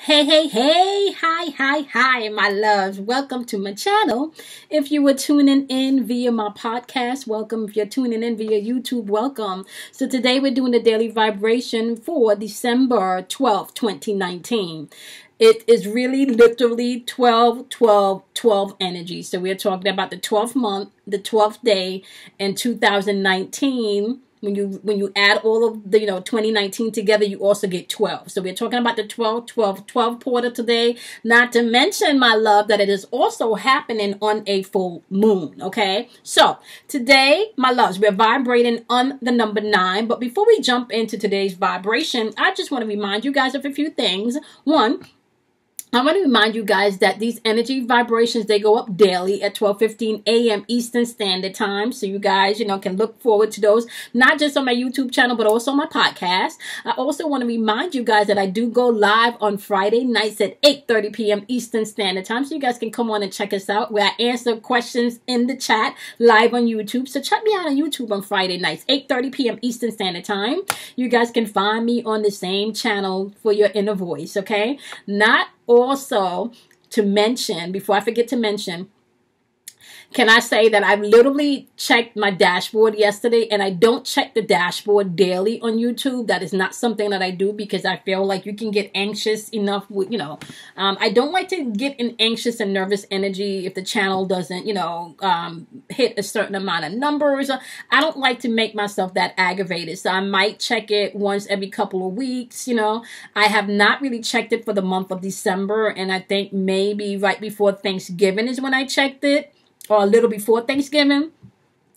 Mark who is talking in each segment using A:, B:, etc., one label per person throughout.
A: Hey, hi, my loves. Welcome to my channel. If you were tuning in via my podcast, welcome. If you're tuning in via YouTube, welcome. So today we're doing the daily vibration for December 12th, 2019. It is really literally 12, 12, 12 energy. So we're talking about the 12th month, the 12th day in 2019. When you add all of the 2019 together, you also get 12. So we're talking about the 12 portal today. Not to mention, my love, that it is also happening on a full moon. Okay, so today, my loves, we're vibrating on the number 9. But before we jump into today's vibration, I just want to remind you guys of a few things. One, I want to remind you guys that these energy vibrations, they go up daily at 12:15 a.m. Eastern Standard Time. So you guys, can look forward to those, not just on my YouTube channel, but also my podcast. I also want to remind you guys that I do go live on Friday nights at 8:30 p.m. Eastern Standard Time. So you guys can come on and check us out, where I answer questions in the chat live on YouTube. So check me out on YouTube on Friday nights, 8:30 p.m. Eastern Standard Time. You guys can find me on the same channel for your inner voice, okay? Also, to mention, before I forget to mention, can I say that I literally checked my dashboard yesterday, and I don't check the dashboard daily on YouTube. That is not something that I do because I feel like you can get anxious enough with, I don't like to get an anxious and nervous energy if the channel doesn't, hit a certain amount of numbers. I don't like to make myself that aggravated. So I might check it once every couple of weeks, I have not really checked it for the month of December, and I think maybe right before Thanksgiving is when I checked it, or a little before Thanksgiving.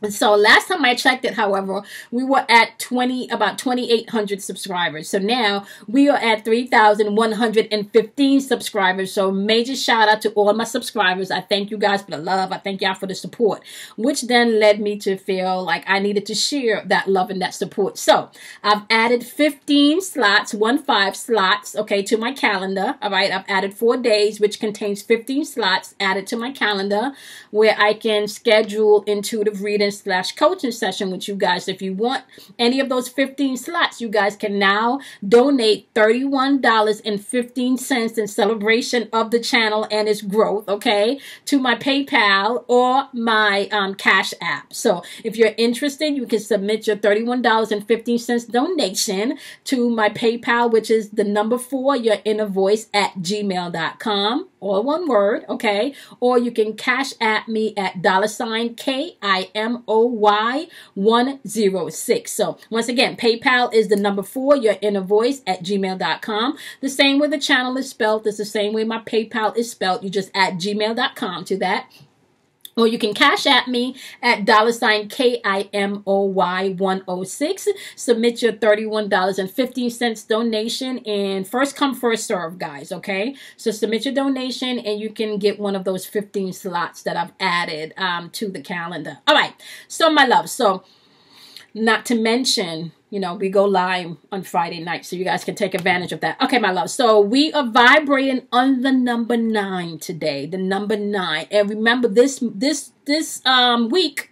A: And so last time I checked it, however, we were at about 2,800 subscribers. So now we are at 3,115 subscribers. So major shout out to all my subscribers. I thank you guys for the love. I thank y'all for the support, which then led me to feel like I needed to share that love and that support. So I've added 15 slots, 15 slots, okay, to my calendar. All right, I've added 4 days, which contains 15 slots added to my calendar, where I can schedule intuitive readings / coaching session with you guys. If you want any of those 15 slots, you guys can now donate $31.15 in celebration of the channel and its growth, okay, to my PayPal or my Cash App. So if you're interested, you can submit your $31.15 donation to my PayPal, which is the number 4, your inner voice @gmail.com. All one word, okay? Or you can Cash App me at $KIMOY106. So once again, PayPal is the number 4, your inner voice @gmail.com. The same way the channel is spelled. It's the same way my PayPal is spelled. You just add gmail.com to that. Or you can Cash App me at $KIMOY106. Submit your $31.15 donation, and first come, first serve, guys, okay? So submit your donation, and you can get one of those 15 slots that I've added to the calendar. All right, so my love, so not to mention, we go live on Friday night, so you guys can take advantage of that. Okay, my love. So we are vibrating on the number 9 today. The number 9. And remember, this week,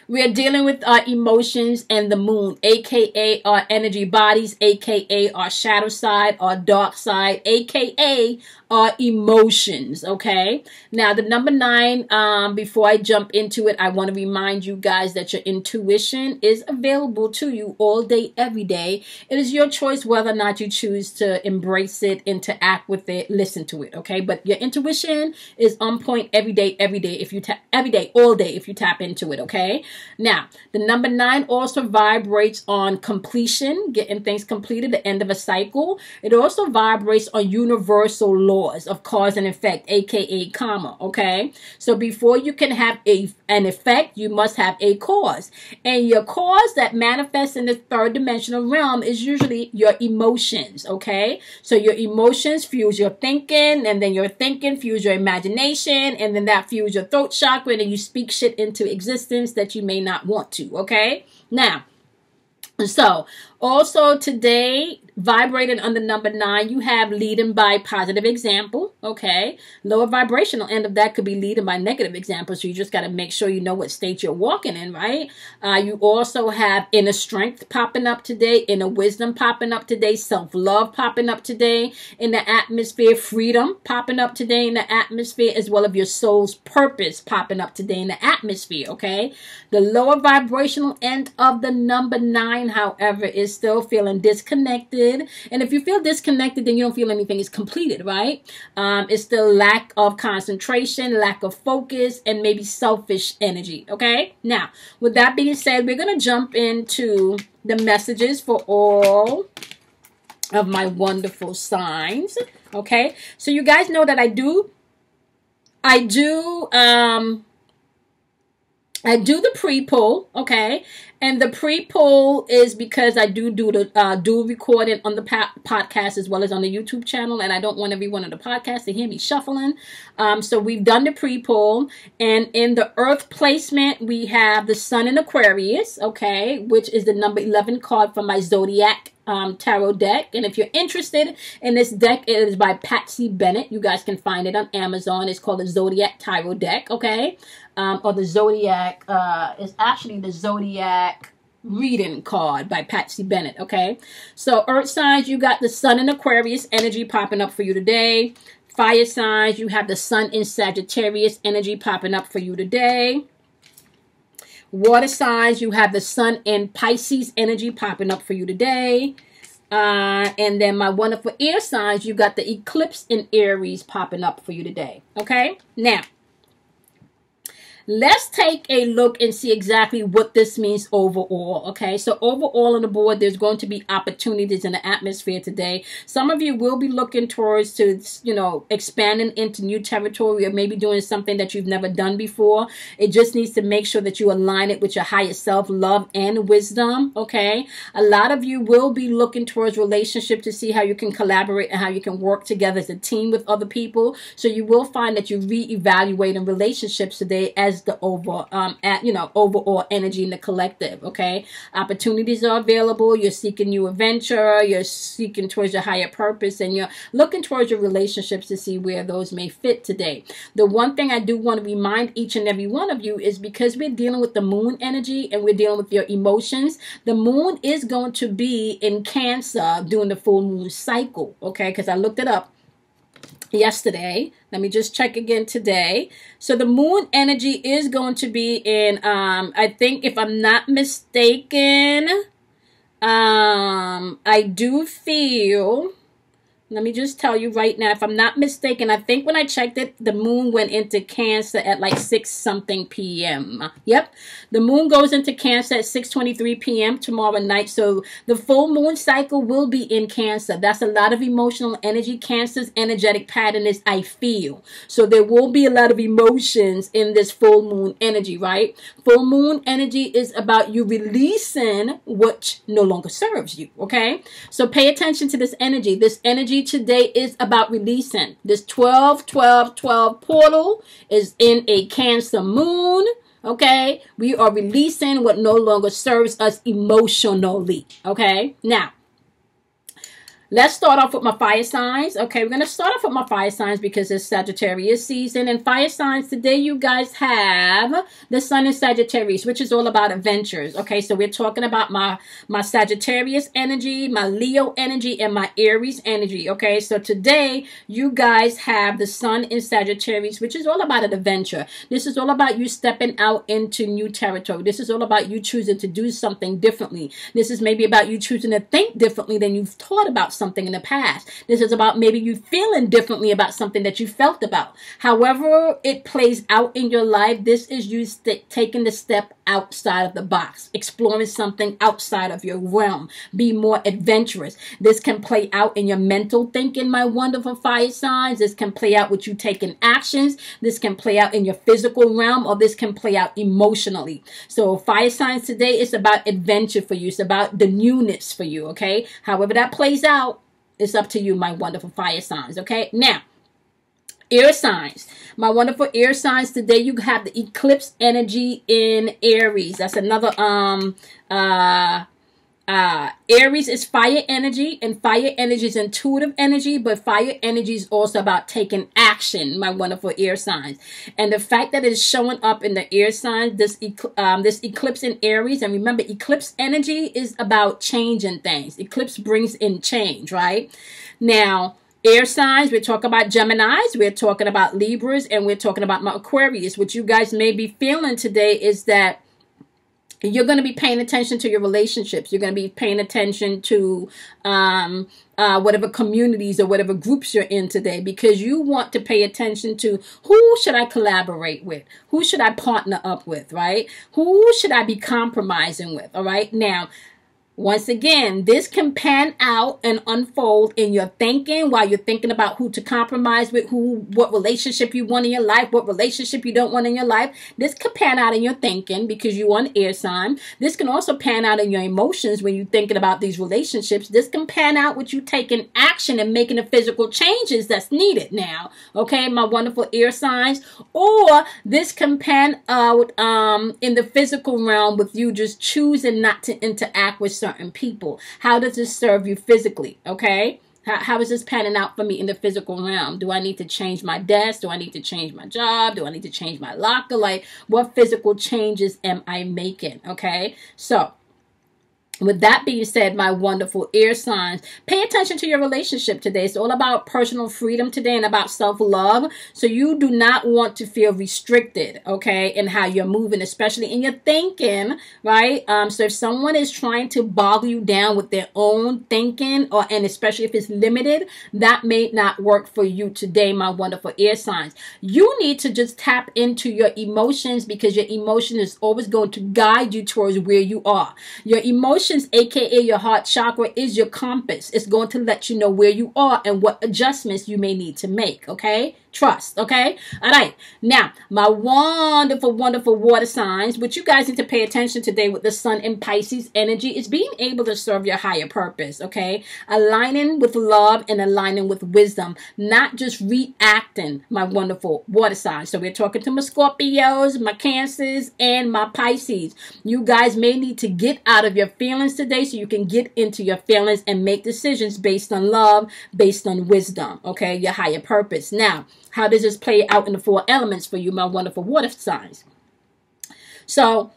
A: we are dealing with our emotions and the moon, aka our energy bodies, aka our shadow side, our dark side, aka our emotions, okay? Now, the number 9, before I jump into it, I want to remind you guys that your intuition is available to you all day, every day. It is your choice whether or not you choose to embrace it, interact with it, listen to it, okay? But your intuition is on point every day, if you all day, if you tap into it, okay? Now, the number 9 also vibrates on completion, getting things completed, the end of a cycle. It also vibrates on universal laws of cause and effect, aka karma, okay? So before you can have an effect, you must have a cause. And your cause that manifests in the 3rd dimensional realm is usually your emotions, okay? So your emotions fuels your thinking, and then your thinking fuels your imagination, and then that fuels your throat chakra, and then you speak shit into existence that you may not want to, okay? Now, so also today, vibrating on the number 9, you have leading by positive example. Okay, lower vibrational end of that could be leading by negative examples. So you just got to make sure you know what state you're walking in, right? You also have inner strength popping up today, inner wisdom popping up today, self-love popping up today in the atmosphere, freedom popping up today in the atmosphere, as well as your soul's purpose popping up today in the atmosphere, okay? The lower vibrational end of the number 9, however, is still feeling disconnected. And if you feel disconnected, then you don't feel anything is completed, right? It's still lack of concentration, lack of focus, and maybe selfish energy, okay? Now, with that being said, we're going to jump into the messages for all of my wonderful signs, okay? So you guys know that I do the pre-poll, okay? And the pre-poll is because I do the dual recording on the podcast as well as on the YouTube channel, and I don't want everyone on the podcast to hear me shuffling. So we've done the pre-poll, and in the Earth placement, we have the Sun in Aquarius, okay, which is the number 11 card from my zodiac tarot deck. And if you're interested in this deck, it is by Patsy Bennett. You guys can find it on Amazon. It's called the Zodiac Tarot Deck, okay? Or the Zodiac, it's actually the Zodiac reading card by Patsy Bennett, okay? So Earth signs, you got the Sun in Aquarius energy popping up for you today. Fire signs, you have the Sun in Sagittarius energy popping up for you today. Water signs, you have the Sun in Pisces energy popping up for you today. And then my wonderful air signs, you got the eclipse in Aries popping up for you today. Okay? Now, let's take a look and see exactly what this means overall, okay? So overall on the board, there's going to be opportunities in the atmosphere today. Some of you will be looking towards to, you know, expanding into new territory or maybe doing something that you've never done before. It just needs to make sure that you align it with your higher self, love, and wisdom, okay? A lot of you will be looking towards relationship to see how you can collaborate and how you can work together as a team with other people. So you will find that you reevaluate in relationships today as the overall energy in the collective, okay? Opportunities are available. You're seeking new adventure. You're seeking towards your higher purpose, and you're looking towards your relationships to see where those may fit today. The one thing I do want to remind each and every one of you is because we're dealing with the moon energy and we're dealing with your emotions, the moon is going to be in Cancer during the full moon cycle, okay? Because I looked it up yesterday. Let me just check again today. So the moon energy is going to be in, I think if I'm not mistaken, I do feel, let me just tell you right now, if I'm not mistaken, I think when I checked it, the moon went into Cancer at like 6-something p.m. Yep. The moon goes into Cancer at 6:23 p.m. tomorrow night. So the full moon cycle will be in Cancer. That's a lot of emotional energy. Cancer's energetic pattern is I feel. So there will be a lot of emotions in this full moon energy, right? Full moon energy is about you releasing what no longer serves you, okay? So pay attention to this energy. This energy today is about releasing. This 12-12-12 portal is in a Cancer moon. Okay, we are releasing what no longer serves us emotionally. Okay, now let's start off with my fire signs. Okay, we're going to start off with my fire signs because it's Sagittarius season. And fire signs, today you guys have the Sun in Sagittarius, which is all about adventures. Okay, so we're talking about my Sagittarius energy, my Leo energy, and my Aries energy. Okay, so today you guys have the Sun in Sagittarius, which is all about an adventure. This is all about you stepping out into new territory. This is all about you choosing to do something differently. This is maybe about you choosing to think differently than you've thought about something in the past. This is about maybe you feeling differently about something that you felt about. However it plays out in your life, this is you taking the step outside of the box, exploring something outside of your realm. Be more adventurous. This can play out in your mental thinking, my wonderful fire signs. This can play out with you taking actions. This can play out in your physical realm, or this can play out emotionally. So fire signs today, it's about adventure for you. It's about the newness for you, okay? However that plays out, it's up to you, my wonderful fire signs, okay? Now, air signs. My wonderful air signs, today you have the eclipse energy in Aries. That's another Aries is fire energy, and fire energy is intuitive energy, but fire energy is also about taking action, my wonderful air signs. And the fact that it's showing up in the air signs, this eclipse in Aries, and remember, eclipse energy is about changing things. Eclipse brings in change, right? Now, air signs, we're talking about Geminis, we're talking about Libras, and we're talking about my Aquarius. What you guys may be feeling today is that you're going to be paying attention to your relationships. You're going to be paying attention to whatever communities or whatever groups you're in today, because you want to pay attention to who should I collaborate with? Who should I partner up with, right? Who should I be compromising with, all right? Now, once again, this can pan out and unfold in your thinking while you're thinking about who to compromise with, what relationship you want in your life, what relationship you don't want in your life. This could pan out in your thinking because you want air sign. This can also pan out in your emotions when you're thinking about these relationships. This can pan out with you taking action and making the physical changes that's needed now. Okay, my wonderful air signs. Or this can pan out in the physical realm with you just choosing not to interact with certain people. How does this serve you physically? Okay, how is this panning out for me in the physical realm? Do I need to change my desk? Do I need to change my job? Do I need to change my locker? Like, what physical changes am I making? Okay, so with that being said, my wonderful air signs, pay attention to your relationship today. It's all about personal freedom today and about self-love. So you do not want to feel restricted, okay, in how you're moving, especially in your thinking, right? So if someone is trying to bog you down with their own thinking, and especially if it's limited, that may not work for you today, my wonderful air signs. You need to just tap into your emotions, because your emotion is always going to guide you towards where you are. Your emotions, aka your heart chakra, is your compass. It's going to let you know where you are and what adjustments you may need to make. Okay, trust. Okay, all right. Now, my wonderful, wonderful water signs, which you guys need to pay attention today with the sun in Pisces energy, is being able to serve your higher purpose. Okay, aligning with love and aligning with wisdom, not just reacting, my wonderful water signs. So we're talking to my Scorpios, my Cancers, and my Pisces. You guys may need to get out of your feelings today so you can get into your feelings and make decisions based on love, based on wisdom, okay, your higher purpose. Now, how does this play out in the 4 elements for you, my wonderful water signs? So,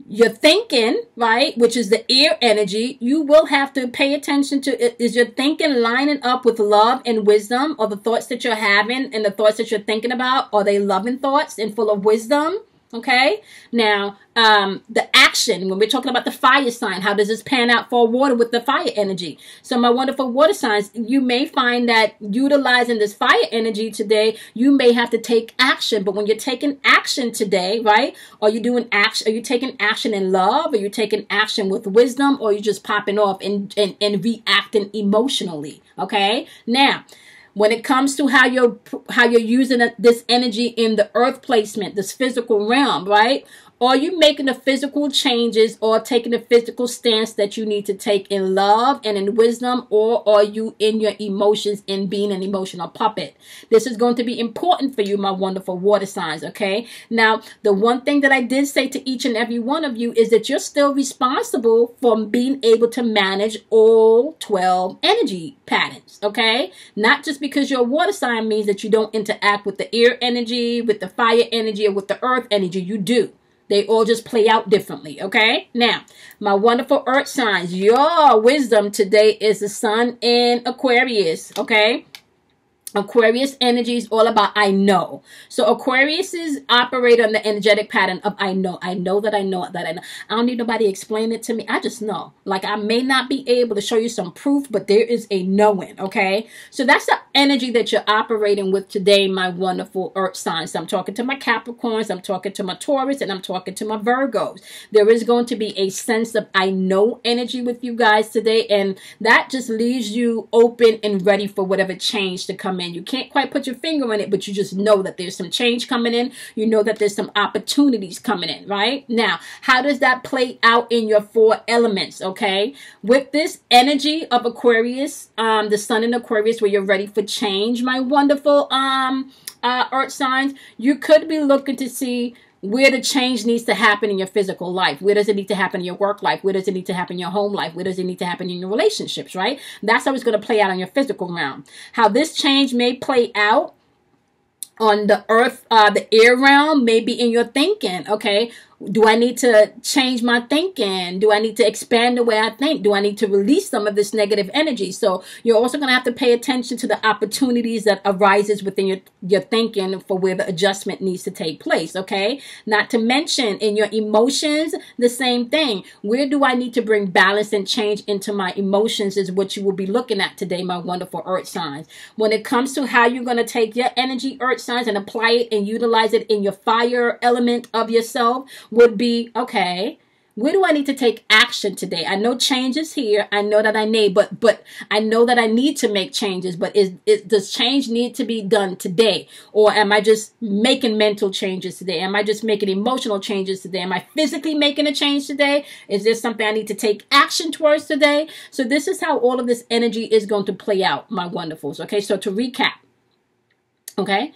A: your thinking, right, which is the air energy, you will have to pay attention to, is your thinking lining up with love and wisdom, or the thoughts that you're having and the thoughts that you're thinking about, are they loving thoughts and full of wisdom? Okay, now the action, when we're talking about the fire sign, how does this pan out for water with the fire energy? So my wonderful water signs, you may find that utilizing this fire energy today, you may have to take action. But when you're taking action today, right, are you doing action? Are you taking action in love? Are you taking action with wisdom? Or are you just popping off and reacting emotionally? Okay, now, when it comes to how you're using this energy in the earth placement, this physical realm, right? Are you making the physical changes or taking the physical stance that you need to take in love and in wisdom, or are you in your emotions and being an emotional puppet? This is going to be important for you, my wonderful water signs, okay? Now, the one thing that I did say to each and every one of you is that you're still responsible for being able to manage all 12 energy patterns, okay? Not just because you're a water sign means that you don't interact with the air energy, with the fire energy, or with the earth energy. You do. They all just play out differently, okay? Now, my wonderful earth signs, your wisdom today is the sun in Aquarius, okay? Aquarius energy is all about I know. So Aquariuses operate on the energetic pattern of I know. I know that I know that I know. I don't need nobody to explain it to me. I just know. Like, I may not be able to show you some proof, but there is a knowing, okay? So that's the energy that you're operating with today, my wonderful earth signs. So I'm talking to my Capricorns, I'm talking to my Taurus, and I'm talking to my Virgos. There is going to be a sense of I know energy with you guys today, and that just leaves you open and ready for whatever change to come in. You can't quite put your finger on it, but you just know that there's some change coming in. You know that there's some opportunities coming in, right? Now, how does that play out in your 4 elements, okay? With this energy of Aquarius, the sun in Aquarius, where you're ready for change, my wonderful earth signs, you could be looking to see where the change needs to happen in your physical life. Where does it need to happen in your work life? Where does it need to happen in your home life? Where does it need to happen in your relationships, right? That's how it's going to play out on your physical realm. How this change may play out on the earth, the air realm, maybe in your thinking, okay? Do I need to change my thinking? Do I need to expand the way I think? Do I need to release some of this negative energy? So you're also going to have to pay attention to the opportunities that arises within your thinking for where the adjustment needs to take place, okay? Not to mention in your emotions, the same thing. Where do I need to bring balance and change into my emotions is what you will be looking at today, my wonderful earth signs. When it comes to how you're going to take your energy, earth signs, and apply it and utilize it in your fire element of yourself, would be, okay, where do I need to take action today? I know change is here. I know that I need, but I know that I need to make changes. But does change need to be done today? Or am I just making mental changes today? Am I just making emotional changes today? Am I physically making a change today? Is there something I need to take action towards today? So this is how all of this energy is going to play out, my wonderfuls. Okay, so to recap, okay,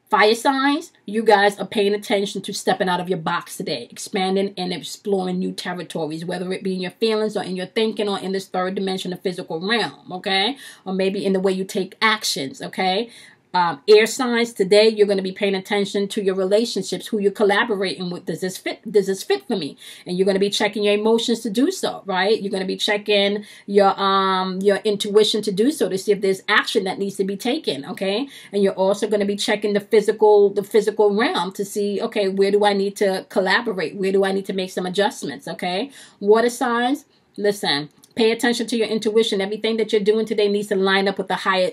A: fire signs, you guys are paying attention to stepping out of your box today, expanding and exploring new territories, whether it be in your feelings or in your thinking or in this third dimension of physical realm, okay? Or maybe in the way you take actions, okay? Air signs, today you're going to be paying attention to your relationships, who you're collaborating with. Does this fit? Does this fit for me? And you're going to be checking your emotions to do so, right? You're going to be checking your intuition to do so, to see if there's action that needs to be taken, okay? And you're also going to be checking the physical realm to see, okay, where do I need to collaborate? Where do I need to make some adjustments, okay? Water signs, listen, pay attention to your intuition. Everything that you're doing today needs to line up with the higher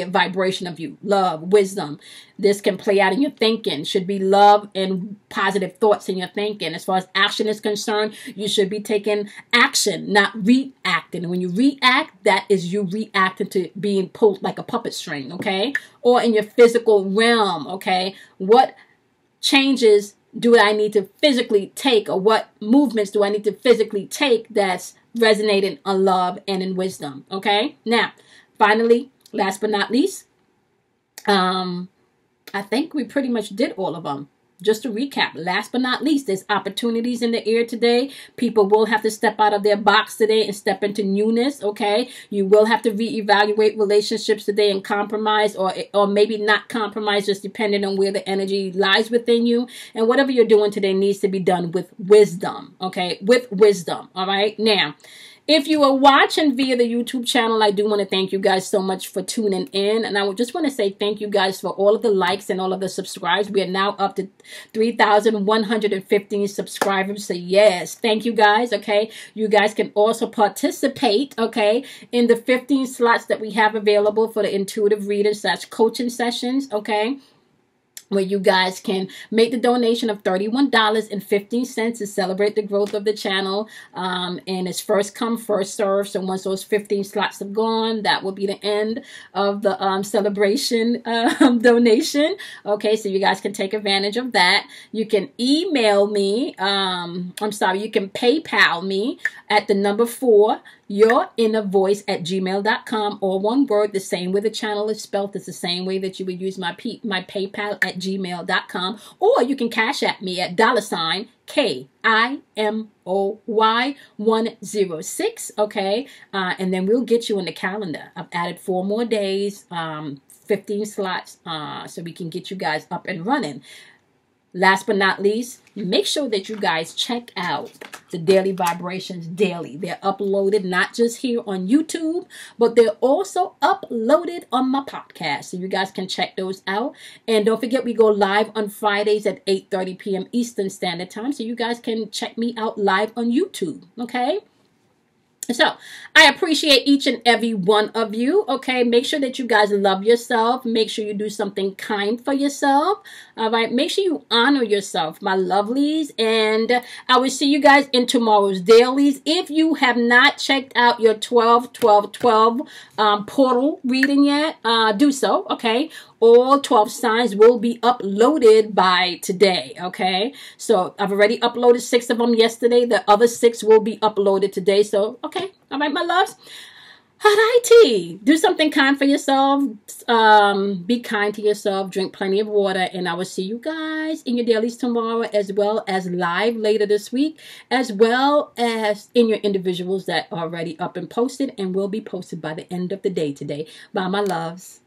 A: vibration of you. Love, wisdom. This can play out in your thinking. Should be love and positive thoughts in your thinking. As far as action is concerned, you should be taking action, not reacting. And when you react, that is you reacting to being pulled like a puppet string, okay? Or in your physical realm, okay? What changes do I need to physically take, or what movements do I need to physically take that's resonating on love and in wisdom, okay? Now, finally, last but not least, I think we pretty much did all of them. Just to recap, last but not least, there's opportunities in the air today. People will have to step out of their box today and step into newness, okay? You will have to reevaluate relationships today and compromise, or maybe not compromise, just depending on where the energy lies within you. And whatever you're doing today needs to be done with wisdom, okay? With wisdom, all right? Now, if you are watching via the YouTube channel, I do want to thank you guys so much for tuning in. And I just want to say thank you guys for all of the likes and all of the subscribes. We are now up to 3,115 subscribers. So yes, thank you guys, okay? You guys can also participate, okay, in the 15 slots that we have available for the intuitive readers / coaching sessions, okay? Where you guys can make the donation of $31.15 to celebrate the growth of the channel. And it's first come, first serve. So once those 15 slots have gone, that will be the end of the celebration donation. Okay, so you guys can take advantage of that. You can email me. You can PayPal me at the number 4, yourinnervoice@gmail.com, or one word, the same way the channel is spelled. It's the same way that you would use my PayPal at gmail.com, or you can cash at me at $ KIMOY106, okay? And then we'll get you in the calendar. I've added 4 more days, 15 slots, so we can get you guys up and running. Last but not least, make sure that you guys check out the Daily Vibrations daily. They're uploaded not just here on YouTube, but they're also uploaded on my podcast. So you guys can check those out. And don't forget, we go live on Fridays at 8:30 p.m. Eastern Standard Time. So you guys can check me out live on YouTube, okay? So, I appreciate each and every one of you, okay? Make sure that you guys love yourself. Make sure you do something kind for yourself, all right? Make sure you honor yourself, my lovelies. And I will see you guys in tomorrow's dailies. If you have not checked out your 12-12-12 portal reading yet, do so, okay? All 12 signs will be uploaded by today, okay? So I've already uploaded 6 of them yesterday. The other 6 will be uploaded today. So, okay. All right, my loves. Alrighty, do something kind for yourself. Be kind to yourself. Drink plenty of water, and I will see you guys in your dailies tomorrow, as well as live later this week, as well as in your individuals that are already up and posted and will be posted by the end of the day today. Bye, my loves.